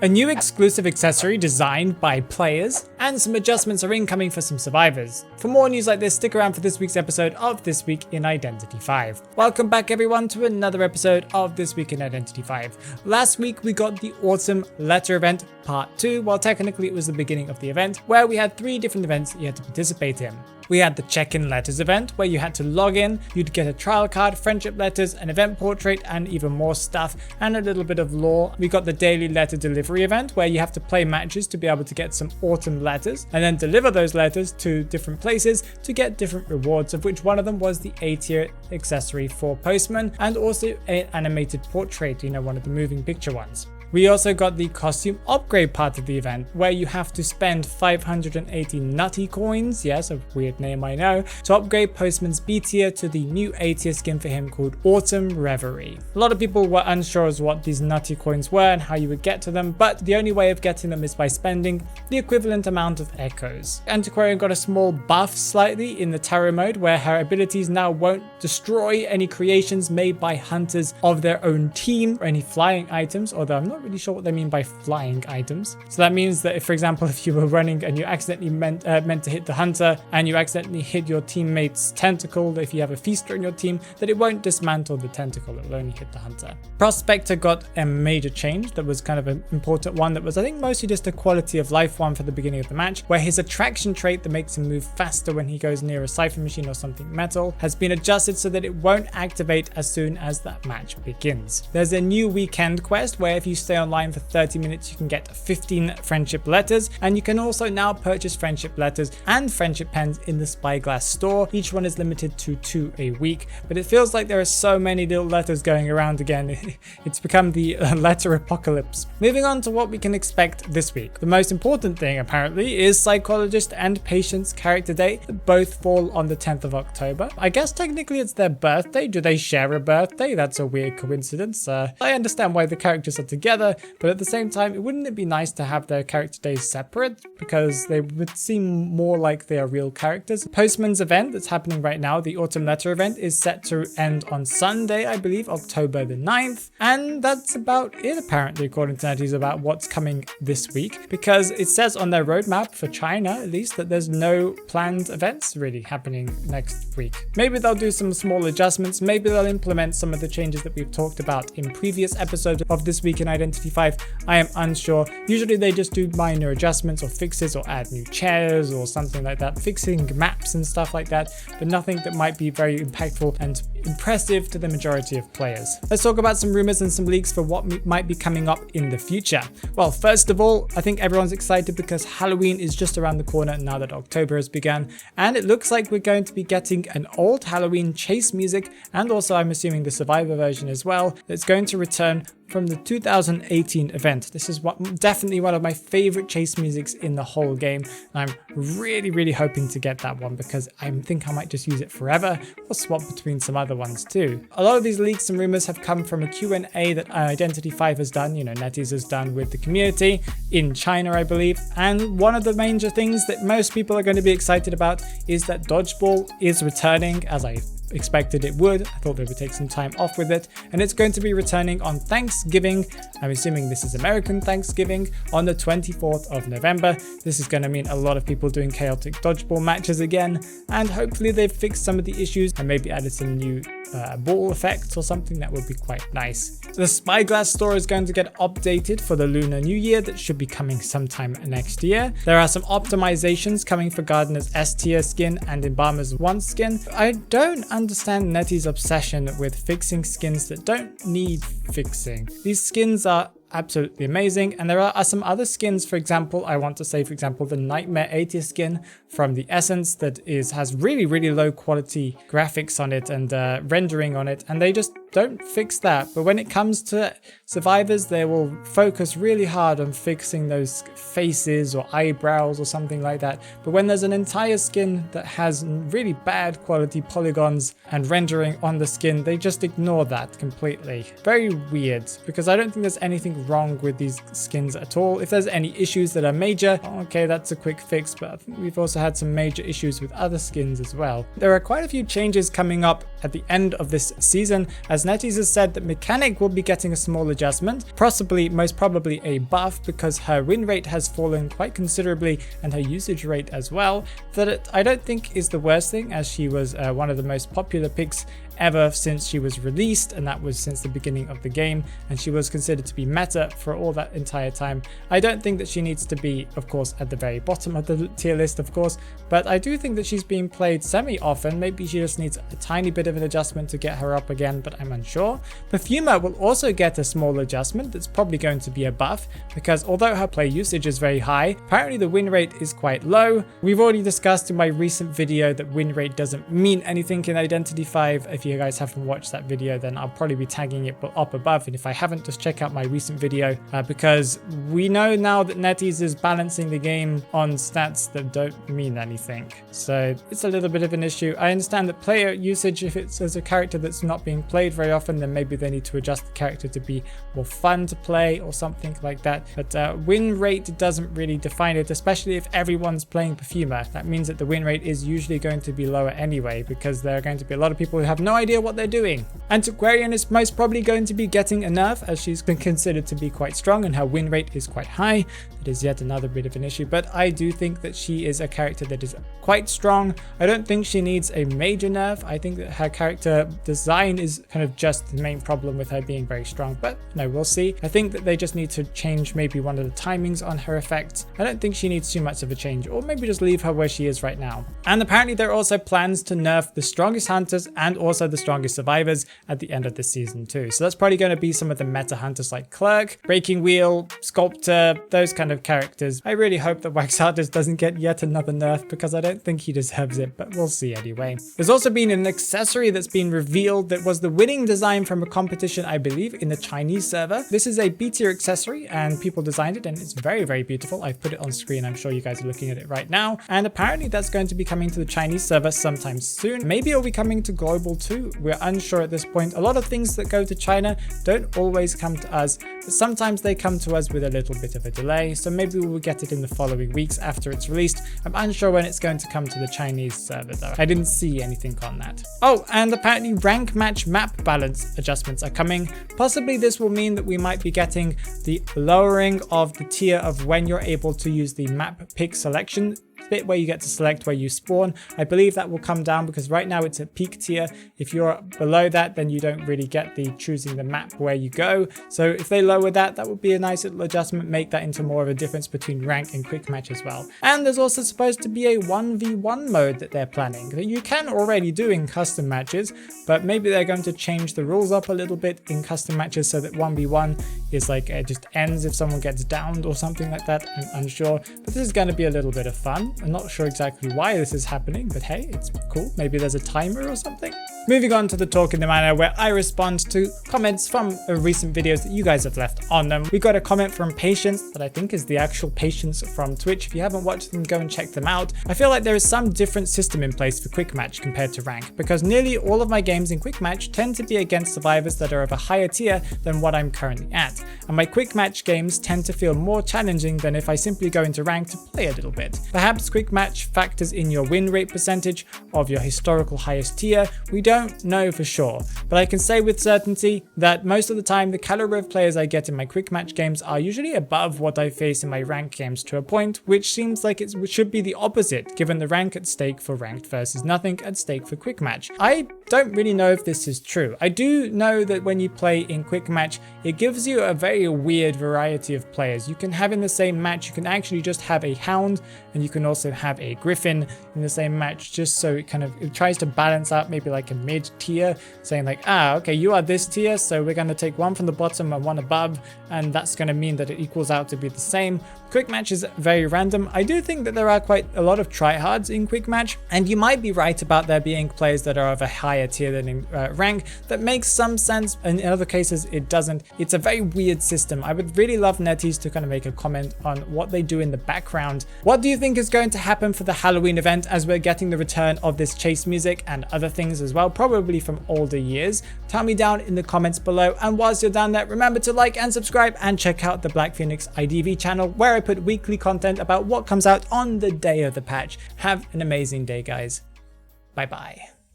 A new exclusive accessory designed by players, and some adjustments are incoming for some survivors. For more news like this, stick around for this week's episode of This Week in Identity 5. Welcome back everyone to another episode of This Week in Identity 5. Last week we got the Autumn Letter event part 2, while technically it was the beginning of the event, where we had 3 different events that you had to participate in. We had the check-in letters event, where you had to log in, you'd get a trial card, friendship letters, an event portrait, and even more stuff, and a little bit of lore. We got the daily letter delivery event, where you have to play matches to be able to get some autumn letters, and then deliver those letters to different places to get different rewards, of which one of them was the A-tier accessory for postman, and also an animated portrait, one of the moving picture ones. We also got the costume upgrade part of the event, where you have to spend 580 nutty coins, yes, a weird name I know, to upgrade Postman's B tier to the new A tier skin for him called Autumn Reverie. A lot of people were unsure as what these nutty coins were and how you would get to them, but the only way of getting them is by spending the equivalent amount of echoes. Antiquarian got a small buff slightly in the tarot mode, where her abilities now won't destroy any creations made by hunters of their own team or any flying items, although I'm not really sure what they mean by flying items. So that means that if, for example, if you were running and you accidentally meant to hit the hunter and you accidentally hit your teammate's tentacle, if you have a feaster in your team, that it won't dismantle the tentacle, it will only hit the hunter. Prospector got a major change that was kind of an important one, that was I think mostly just a quality of life one for the beginning of the match, where his attraction trait that makes him move faster when he goes near a siphon machine or something metal has been adjusted so that it won't activate as soon as that match begins. There's a new weekend quest where if you stay online for 30 minutes you can get 15 friendship letters, and you can also now purchase friendship letters and friendship pens in the Spyglass store. Each one is limited to 2 a week, but it feels like there are so many little letters going around again. It's become the letter apocalypse. Moving on to what we can expect this week. The most important thing apparently is Psychologist and Patient's character date that both fall on the 10th of October. I guess technically it's their birthday. Do they share a birthday? That's a weird coincidence. I understand why the characters are together, but at the same time, wouldn't it be nice to have their character days separate, because they would seem more like they are real characters. Postman's event that's happening right now, the Autumn Letter event, is set to end on Sunday, I believe, October the 9th, and that's about it apparently, according to NetEase, about what's coming this week, because it says on their roadmap for China at least that there's no planned events really happening next week. Maybe they'll do some small adjustments, maybe they'll implement some of the changes that we've talked about in previous episodes of This Week in Identity 5. I am unsure. Usually they just do minor adjustments or fixes or add new chairs or something like that, fixing maps and stuff like that, but nothing that might be very impactful and impressive to the majority of players. Let's talk about some rumors and some leaks for what might be coming up in the future. Well, first of all, I think everyone's excited because Halloween is just around the corner now that October has begun, and it looks like we're going to be getting an old Halloween chase music, and also I'm assuming the Survivor version as well, that's going to return from the 2018 event. This is definitely one of my favorite chase musics in the whole game. And I'm really hoping to get that one, because I think I might just use it forever or swap between some other ones too. A lot of these leaks and rumors have come from a Q&A that Identity 5 has done, NetEase has done with the community in China, I believe. And one of the major things that most people are going to be excited about is that Dodgeball is returning, as I expected it would. I thought they would take some time off with it, and it's going to be returning on Thanksgiving. I'm assuming this is American Thanksgiving, on the 24th of November. This is going to mean a lot of people doing chaotic dodgeball matches again, and hopefully they've fixed some of the issues and maybe added some new ball effects or something. That would be quite nice. The Spyglass store is going to get updated for the Lunar New Year. That should be coming sometime next year. There are some optimizations coming for Gardener's S tier skin and Embalmer's 1 skin. I don't understand NetEase's obsession with fixing skins that don't need fixing. These skins are absolutely amazing, and there are some other skins. For example, I want to say, for example, the Nightmare 80 skin from the Essence that has really low quality graphics on it and rendering on it, and they just don't fix that. But when it comes to survivors, they will focus really hard on fixing those faces or eyebrows or something like that. But when there's an entire skin that has really bad quality polygons and rendering on the skin, they just ignore that completely. Very weird, because I don't think there's anything wrong with these skins at all. If there's any issues that are major, okay, that's a quick fix, but I think we've also had some major issues with other skins as well. There are quite a few changes coming up at the end of this season, as as NetEase has said that Mechanic will be getting a small adjustment, possibly, most probably a buff, because her win rate has fallen quite considerably and her usage rate as well, that I don't think is the worst thing, as she was one of the most popular picks ever since she was released, and that was since the beginning of the game, and she was considered to be meta for all that entire time. I don't think that she needs to be, of course, at the very bottom of the tier list, of course, but I do think that she's being played semi-often. Maybe she just needs a tiny bit of an adjustment to get her up again, but I'm unsure. Perfumer will also get a small adjustment that's probably going to be a buff, because although her play usage is very high, apparently the win rate is quite low. We've already discussed in my recent video that win rate doesn't mean anything in Identity 5. If you guys haven't watched that video, then I'll probably be tagging it up above, and if I haven't, just check out my recent video, because we know now that NetEase is balancing the game on stats that don't mean anything, so it's a little bit of an issue. I understand that player usage, if it's as a character that's not being played very often, then maybe they need to adjust the character to be more fun to play or something like that, but win rate doesn't really define it, especially if everyone's playing Perfumer. That means that the win rate is usually going to be lower anyway, because there are going to be a lot of people who have no idea what they're doing. Antiquarian is most probably going to be getting a nerf, as she's been considered to be quite strong and her win rate is quite high. That is yet another bit of an issue, but I do think that she is a character that is quite strong. I don't think she needs a major nerf. I think that her character design is kind of just the main problem with her being very strong, but no, we'll see. I think that they just need to change maybe one of the timings on her effects. I don't think she needs too much of a change, or maybe just leave her where she is right now. And apparently there are also plans to nerf the strongest hunters and also the strongest survivors at the end of the season too. So that's probably going to be some of the meta hunters like Clerk, Breaking Wheel, Sculptor, those kind of characters. I really hope that Wax Artist doesn't get yet another nerf, because I don't think he deserves it, but we'll see anyway. There's also been an accessory that's been revealed that was the winning design from a competition, I believe, in the Chinese server. This is a B tier accessory and people designed it, and it's very, very beautiful. I've put it on screen. I'm sure you guys are looking at it right now. And apparently that's going to be coming to the Chinese server sometime soon. Maybe it'll be coming to global too. We're unsure at this point. A lot of things that go to China don't always come to us, but sometimes they come to us with a little bit of a delay. So maybe we will get it in the following weeks after it's released. I'm unsure when it's going to come to the Chinese server though. I didn't see anything on that. Oh, and apparently rank match map balance adjustments are coming. Possibly this will mean that we might be getting the lowering of the tier of when you're able to use the map pick selection bit where you get to select where you spawn. I believe that will come down, because right now it's a peak tier. If you're below that, then you don't really get the choosing the map where you go. So if they lower that, that would be a nice little adjustment, make that into more of a difference between rank and quick match as well. And there's also supposed to be a 1v1 mode that they're planning that you can already do in custom matches, but maybe they're going to change the rules up a little bit in custom matches so that 1v1 is like it just ends if someone gets downed or something like that. I'm unsure, but this is going to be a little bit of fun. I'm not sure exactly why this is happening, but hey, it's cool. Maybe there's a timer or something. Moving on to the Talk in the Manor, where I respond to comments from recent videos that you guys have left on them. We got a comment from Patience that I think is the actual Patience from Twitch. If you haven't watched them, go and check them out. I feel like there is some different system in place for quick match compared to rank, because nearly all of my games in quick match tend to be against survivors that are of a higher tier than what I'm currently at. And my quick match games tend to feel more challenging than if I simply go into rank to play a little bit. Perhaps quick match factors in your win rate percentage of your historical highest tier. We don't know for sure, but I can say with certainty that most of the time the caliber of players I get in my quick match games are usually above what I face in my ranked games, to a point which seems like it should be the opposite, given the rank at stake for ranked versus nothing at stake for quick match. I don't really know if this is true. I do know that when you play in quick match, it gives you a very weird variety of players. You can have in the same match, you can actually just have a hound, and you can also have a griffin in the same match, just so it tries to balance out maybe like a mid tier, saying like, okay, you are this tier, so we're going to take one from the bottom and one above, and that's going to mean that it equals out to be the same. Quick match is very random. I do think that there are quite a lot of tryhards in quick match, and you might be right about there being players that are of a higher tier than in rank. That makes some sense, and in other cases it doesn't. It's a very weird system. I would really love NetEase to kind of make a comment on what they do in the background. What do you think is going to happen for the Halloween event, as we're getting the return of this chase music and other things as well, probably from older years? Tell me down in the comments below, and whilst you're down there, remember to like and subscribe and check out the BlackPhoenix IDV channel, where I put weekly content about what comes out on the day of the patch. Have an amazing day, guys. Bye bye.